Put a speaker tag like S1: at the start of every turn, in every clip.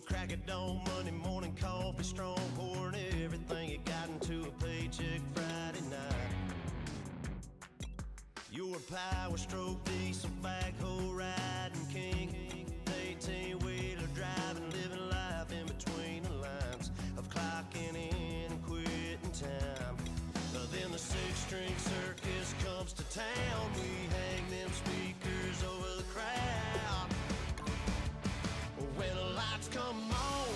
S1: Crack it on Monday morning, coffee strong, pouring everything you got into a paycheck Friday night. You're a power stroke, diesel backhoe riding king, 18-wheeler driving, living life in between the lines of clocking in and quitting time. Then the six-string circus comes to town. We hang them speakers over the crowd. When the lights come on,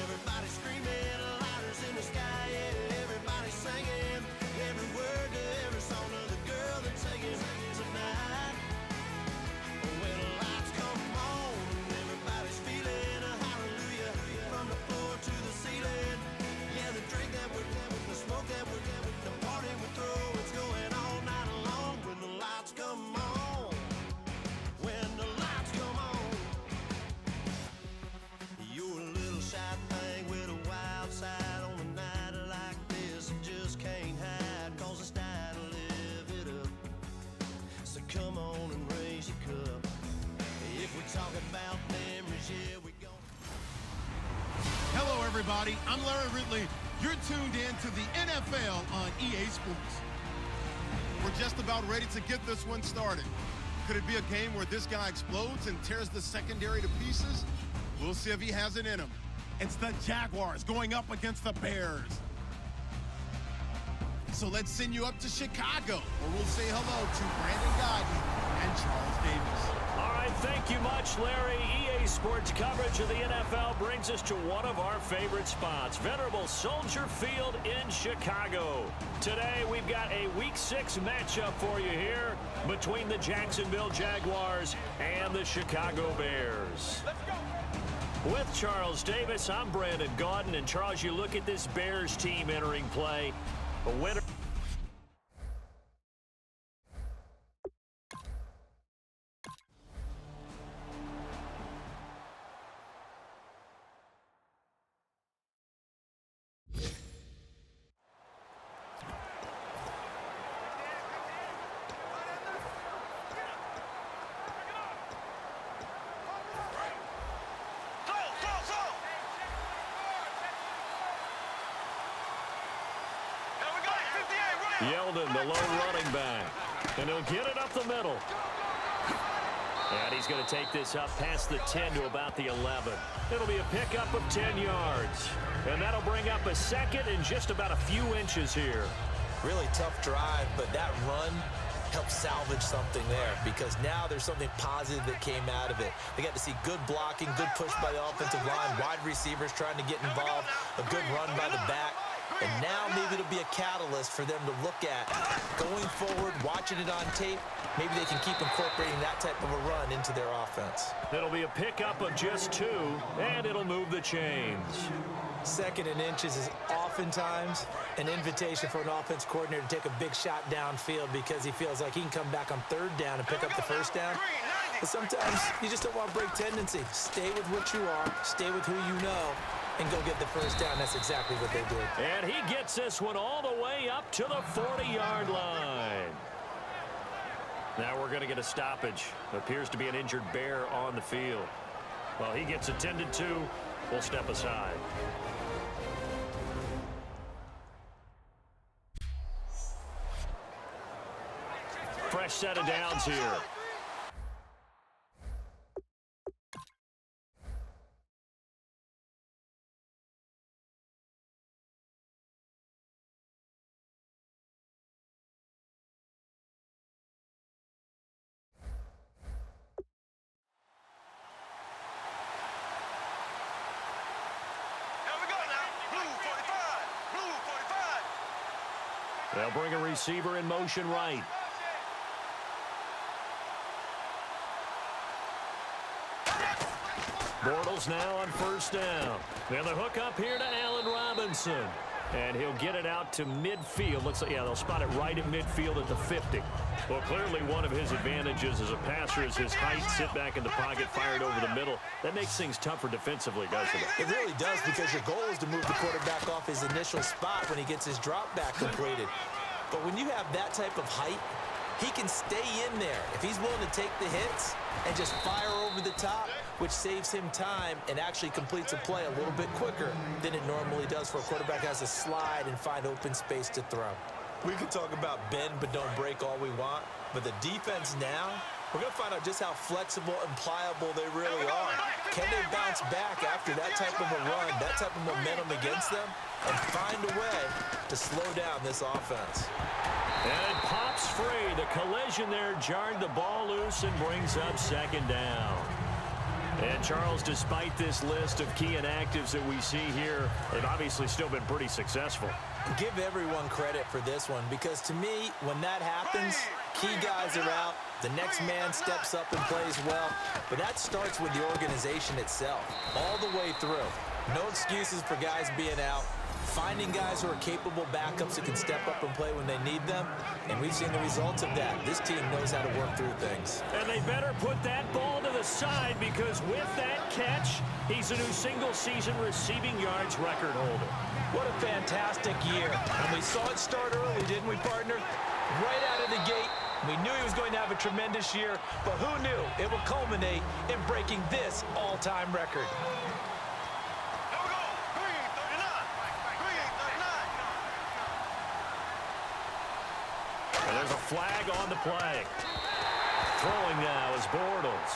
S1: everybody screaming, lighters in the sky, yeah, everybody singing every word to every song of the girl that's singing tonight. When the lights come on, everybody's feeling a hallelujah from the floor to the ceiling. Yeah, the drink that we're having, the smoke that we're having, the party we throw, it's going all night long. When the lights come on, when the lights come on. You're a little shy thing with a wild side on a night like this. You just can't hide, cause it's time to live it up. So come on and raise your cup. If we're talking about memories, yeah, we go.
S2: Hello, everybody. I'm Larry Ridley. You're tuned in to the NFL on EA Sports. We're just about ready to get this one started. Could it be a game where this guy explodes and tears the secondary to pieces? We'll see if he has it in him. It's the Jaguars going up against the Bears. So let's send you up to Chicago, where we'll say hello to Brandon Godden and Charles Davis.
S3: All right, thank you much, Larry. EA Sports coverage of the NFL brings us to one of our favorite spots, venerable Soldier Field in Chicago. Today, we've got a Week 6 matchup for you here between the Jacksonville Jaguars and the Chicago Bears. Let's go. With Charles Davis, I'm Brandon Gaudin. And, Charles, you look at this Bears team entering play. A winner. Yeldon, the lone running back. And he'll get it up the middle. And he's going to take this up past the 10 to about the 11. It'll be a pickup of 10 yards. And that'll bring up a second and just about a few inches here.
S4: Really tough drive, but that run helped salvage something there because now there's something positive that came out of it. They got to see good blocking, good push by the offensive line, wide receivers trying to get involved, a good run by the back. And now maybe it'll be a catalyst for them to look at going forward, watching it on tape. Maybe they can keep incorporating that type of a run into their offense.
S3: It'll be a pickup of just 2, and it'll move the chains.
S4: Second and inches is oftentimes an invitation for an offense coordinator to take a big shot downfield because he feels like he can come back on third down and pick up the first down. But sometimes you just don't want to break tendency. Stay with what you are, stay with who you know, and go get the first down. That's exactly what they did.
S3: And he gets this one all the way up to the 40-yard line. Now we're going to get a stoppage. Appears to be an injured Bear on the field. Well, he gets attended to. We'll step aside. Fresh set of downs here. They'll bring a receiver in motion right. Bortles now on first down. And the hook up here to Allen Robinson. And he'll get it out to midfield. Looks like, yeah, they'll spot it right at midfield at the 50. Well, clearly one of his advantages as a passer is his height, sit back in the pocket, fired over the middle. That makes things tougher defensively, doesn't it?
S4: It really does, because your goal is to move the quarterback off his initial spot when he gets his drop back completed. But when you have that type of height, he can stay in there if he's willing to take the hits and just fire over the top, which saves him time and actually completes a play a little bit quicker than it normally does for a quarterback who has to slide and find open space to throw. We can talk about bend but don't break all we want, but the defense now, we're going to find out just how flexible and pliable they really are. Can they bounce back after that type of a run, that type of momentum against them, and find a way to slow down this offense?
S3: And it pops free. The collision there jarred the ball loose and brings up second down. And, Charles, despite this list of key inactives that we see here, they've obviously still been pretty successful.
S4: Give everyone credit for this one, because to me, when that happens, key guys are out, the next man steps up and plays well, but that starts with the organization itself, all the way through. No excuses for guys being out. Finding guys who are capable backups who can step up and play when they need them, and we've seen the results of that. This team knows how to work through things.
S3: And they better put that ball to the side, because with that catch, he's a new single-season receiving yards record holder.
S4: What a fantastic year. And we saw it start early, didn't we, partner? Right out of the gate, we knew he was going to have a tremendous year, but who knew it would culminate in breaking this all-time record?
S3: And there's a flag on the play. Throwing now is Bortles.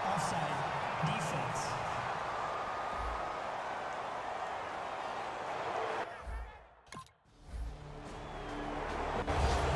S5: Offside, defense.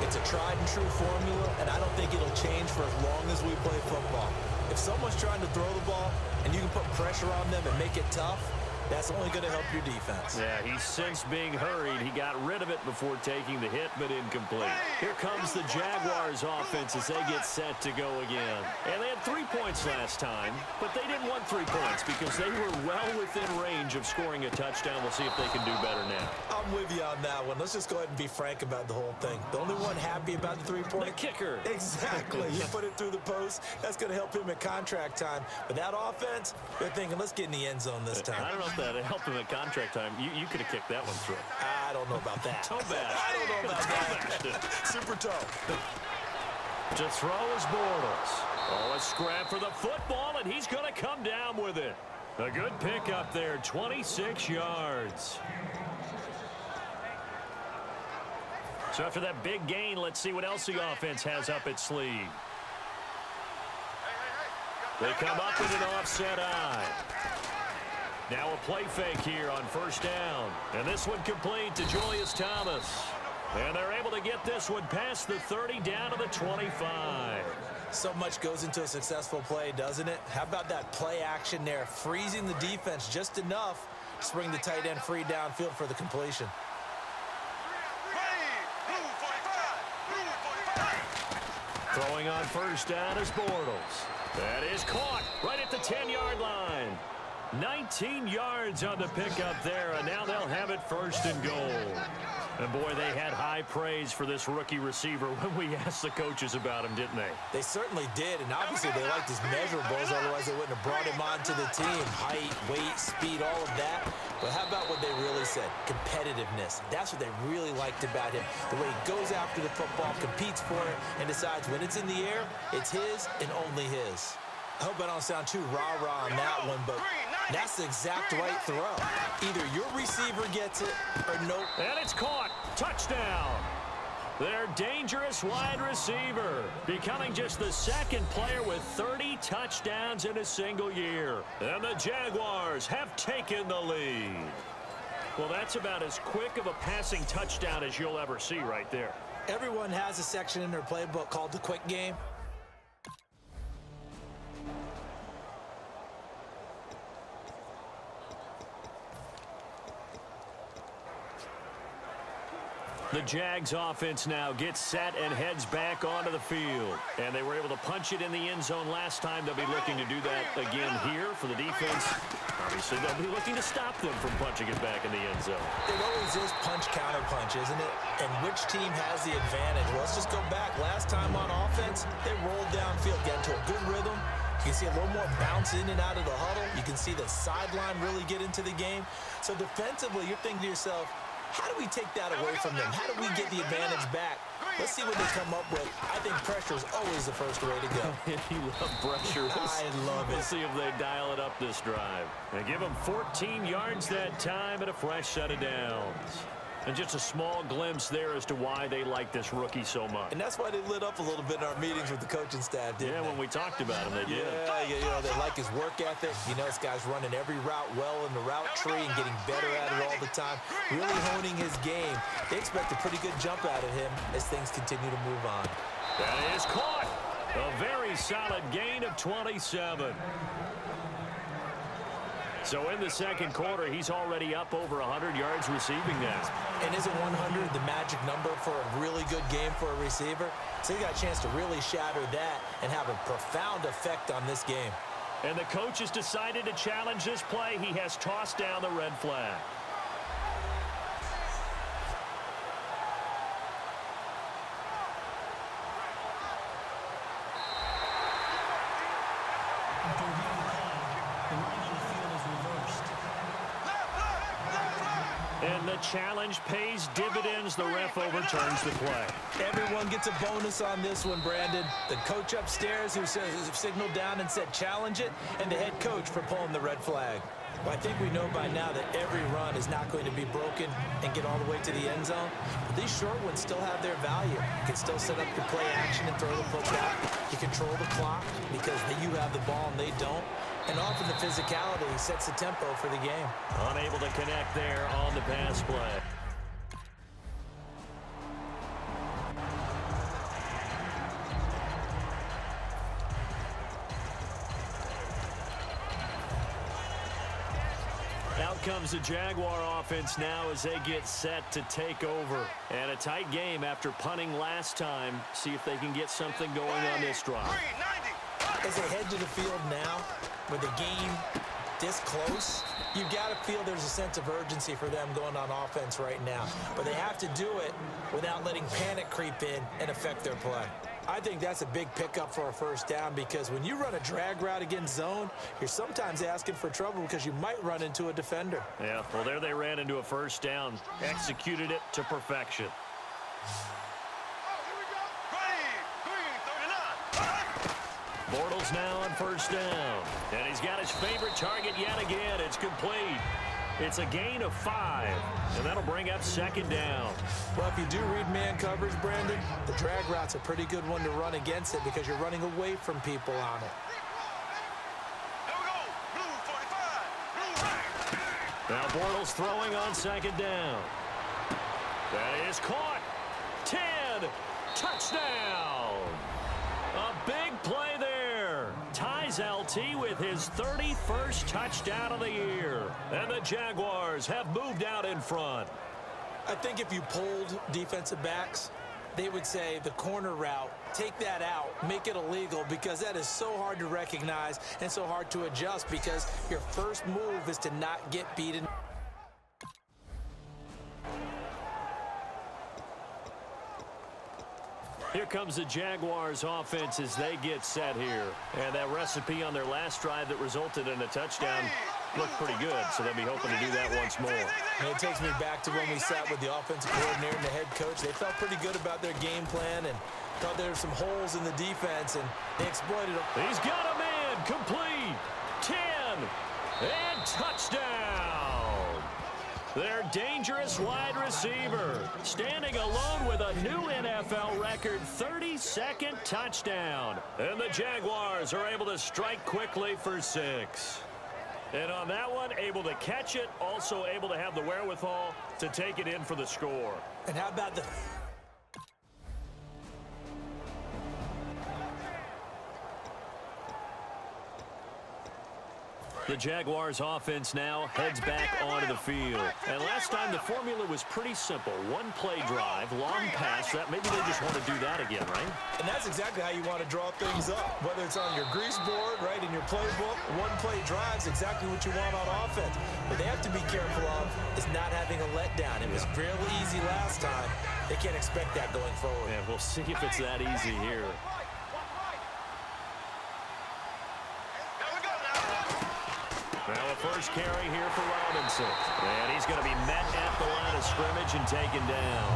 S4: It's a tried and true formula, and I don't think it'll change for as long as we play football. If someone's trying to throw the ball and you can put pressure on them and make it tough, that's only going to help your defense.
S3: Yeah, he's since being hurried. He got rid of it before taking the hit, but incomplete. Here comes the Jaguars offense as they get set to go again. And they had 3 points last time, but they didn't want 3 points because they were well within range of scoring a touchdown. We'll see if they can do better now.
S4: I'm with you on that one. Let's just go ahead and be frank about the whole thing. The only one happy about the 3-point?
S3: The kicker.
S4: Exactly. You put it through the post. That's going to help him at contract time. But that offense, they're thinking, let's get in the end zone this time.
S3: I don't know if that helped him at contract time. You could have kicked that one through.
S4: I don't know about that.
S3: Toe bash.
S4: I don't know about that. Super toe.
S3: To throw is Bortles. Oh, a scrap for the football, and he's going to come down with it. A good pick up there, 26 yards. So after that big gain, let's see what else the offense has up its sleeve. They come up with an offset eye. Now a play fake here on first down. And this one complete to Julius Thomas. And they're able to get this one past the 30 down to the 25.
S4: So much goes into a successful play, doesn't it? How about that play action there, freezing the defense just enough to bring the tight end free downfield for the completion.
S3: Throwing on first down is Bortles. That is caught right at the 10-yard line. 19 yards on the pickup there, and now they'll have it first and goal. And, boy, they had high praise for this rookie receiver when we asked the coaches about him, didn't they?
S4: They certainly did, and obviously they liked his measurables, otherwise they wouldn't have brought him onto the team. Height, weight, speed, all of that. But how about what they really said? Competitiveness. That's what they really liked about him. The way he goes after the football, competes for it, and decides when it's in the air, it's his and only his. I hope I don't sound too rah-rah on that one, but that's the exact right throw. Either your receiver gets it or nope.
S3: And it's caught. Touchdown. Their dangerous wide receiver, becoming just the second player with 30 touchdowns in a single year. And the Jaguars have taken the lead. Well, that's about as quick of a passing touchdown as you'll ever see right there.
S4: Everyone has a section in their playbook called the quick game.
S3: The Jags offense now gets set and heads back onto the field. And they were able to punch it in the end zone last time. They'll be looking to do that again here for the defense. Obviously, they'll be looking to stop them from punching it back in the end zone.
S4: It always is punch-counter-punch, isn't it? And which team has the advantage? Well, let's just go back. Last time on offense, they rolled downfield, get into a good rhythm. You can see a little more bounce in and out of the huddle. You can see the sideline really get into the game. So defensively, you're thinking to yourself, how do we take that away from them? How do we get the advantage back? Let's see what they come up with. I think pressure is always the first way to go.
S3: You love pressure.
S4: I love it.
S3: We'll see if they dial it up this drive. They give them 14 yards that time and a fresh set of downs. And just a small glimpse there as to why they like this rookie so much.
S4: And that's why they lit up a little bit in our meetings with the coaching staff, didn't they?
S3: When we talked about him, they did.
S4: Yeah, you know, they like his work ethic. You know, this guy's running every route well in the route tree and getting better at it all the time. Really honing his game. They expect a pretty good jump out of him as things continue to move on.
S3: That is caught. A very solid gain of 27. So in the second quarter, he's already up over 100 yards receiving now.
S4: And isn't 100 the magic number for a really good game for a receiver? So he got a chance to really shatter that and have a profound effect on this game.
S3: And the coach has decided to challenge this play. He has tossed down the red flag. And the challenge pays dividends. The ref overturns the play.
S4: Everyone gets a bonus on this one, Brandon. The coach upstairs who signaled down and said challenge it, and the head coach for pulling the red flag. Well, I think we know by now that every run is not going to be broken and get all the way to the end zone. But these short ones still have their value. You can still set up your play action and throw the football. You control the clock because you have the ball and they don't. And often the physicality sets the tempo for the game.
S3: Unable to connect there on the pass play. Out comes the Jaguar offense now as they get set to take over. And a tight game after punting last time. See if they can get something going on this drive.
S4: As they head to the field now, with the game this close, you've got to feel there's a sense of urgency for them going on offense right now. But they have to do it without letting panic creep in and affect their play. I think that's a big pickup for a first down because when you run a drag route against zone, you're sometimes asking for trouble because you might run into a defender.
S3: Yeah, well, there they ran into a first down, executed it to perfection. Bortles now on first down. And he's got his favorite target yet again. It's complete. It's a gain of 5. And that'll bring up second down.
S4: Well, if you do read man coverage, Brandon, the drag route's a pretty good one to run against it because you're running away from people on it.
S3: Now Bortles throwing on second down. That is caught. 10. Touchdown. A big play there. Ties LT with his 31st touchdown of the year. And the Jaguars have moved out in front.
S4: I think if you polled defensive backs, they would say the corner route, take that out, make it illegal because that is so hard to recognize and so hard to adjust because your first move is to not get beaten.
S3: Here comes the Jaguars offense as they get set here. And that recipe on their last drive that resulted in a touchdown looked pretty good, so they'll be hoping to do that once more.
S4: And it takes me back to when we sat with the offensive coordinator and the head coach. They felt pretty good about their game plan and thought there were some holes in the defense, and they exploited them.
S3: He's got a man, complete, 10, and touchdown. Their dangerous wide receiver, standing alone with a new NFL record 32nd touchdown. And the Jaguars are able to strike quickly for 6. And on that one, able to catch it, also able to have the wherewithal to take it in for the score.
S4: And how about the...
S3: The Jaguars offense now heads back onto the field. And last time the formula was pretty simple. One play drive, long pass. That maybe they just want to do that again, right?
S4: And that's exactly how you want to draw things up. Whether it's on your grease board, right, in your playbook, one play drive is exactly what you want on offense. What they have to be careful of is not having a letdown. It was fairly easy last time. They can't expect that going forward.
S3: Yeah, we'll see if it's that easy here. Now a first carry here for Robinson. And he's going to be met at the line of scrimmage and taken down.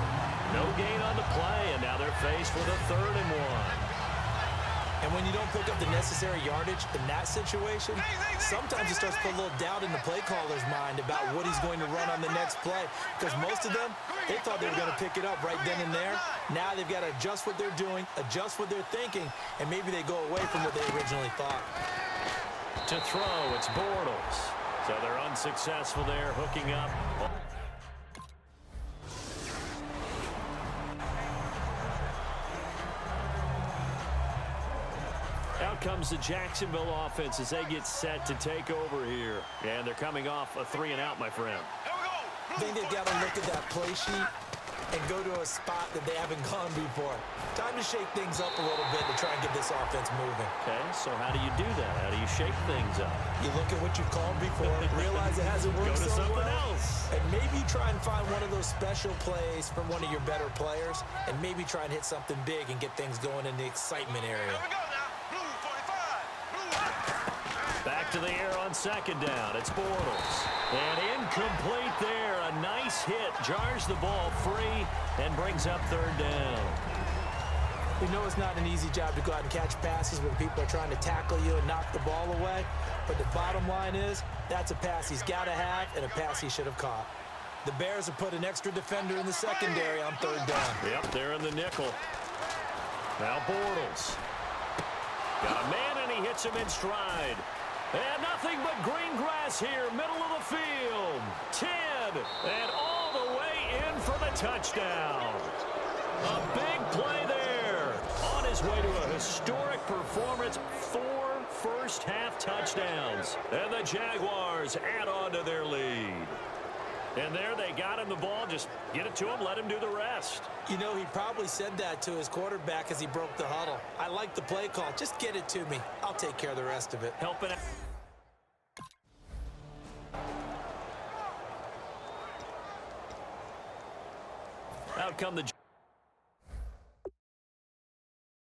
S3: No gain on the play, and now they're faced with a 3rd and 1.
S4: And when you don't pick up the necessary yardage in that situation, sometimes it starts to put a little doubt in the play caller's mind about what he's going to run on the next play. Because most of them, they thought they were going to pick it up right then and there. Now they've got to adjust what they're doing, adjust what they're thinking, and maybe they go away from what they originally thought.
S3: To throw, it's Bortles. So they're unsuccessful there, hooking up. Out comes the Jacksonville offense as they get set to take over here. And they're coming off a 3-and-out, my friend.
S4: I think they've got to look at that play sheet and go to a spot that they haven't gone before. Time to shake things up a little bit to try and get this offense moving.
S3: Okay, so how do you do that? How do you shake things up?
S4: You look at what you've called before, realize it hasn't worked
S3: Go to
S4: so
S3: something
S4: well,
S3: else.
S4: and maybe try and find one of those special plays from one of your better players, and maybe try and hit something big and get things going in the excitement area.
S3: Back to the air on 2nd down. It's Bortles. And incomplete there. A nice hit. Jars the ball free and brings up 3rd down.
S4: We know it's not an easy job to go out and catch passes when people are trying to tackle you and knock the ball away. But the bottom line is, that's a pass he's got to have and a pass he should have caught. The Bears have put an extra defender in the secondary on 3rd down.
S3: Yep, they're in the nickel. Now Bortles. Got a man and he hits him in stride. And nothing but green grass here, middle of the field. 10, and all the way in for the touchdown. A big play there. On his way to a historic performance, 4 first-half touchdowns. And the Jaguars add on to their lead. And there they got him the ball. Just get it to him, let him do the rest.
S4: You know, he probably said that to his quarterback as he broke the huddle. I like the play call. Just get it to me. I'll take care of the rest of it.
S3: Helping it. Out come the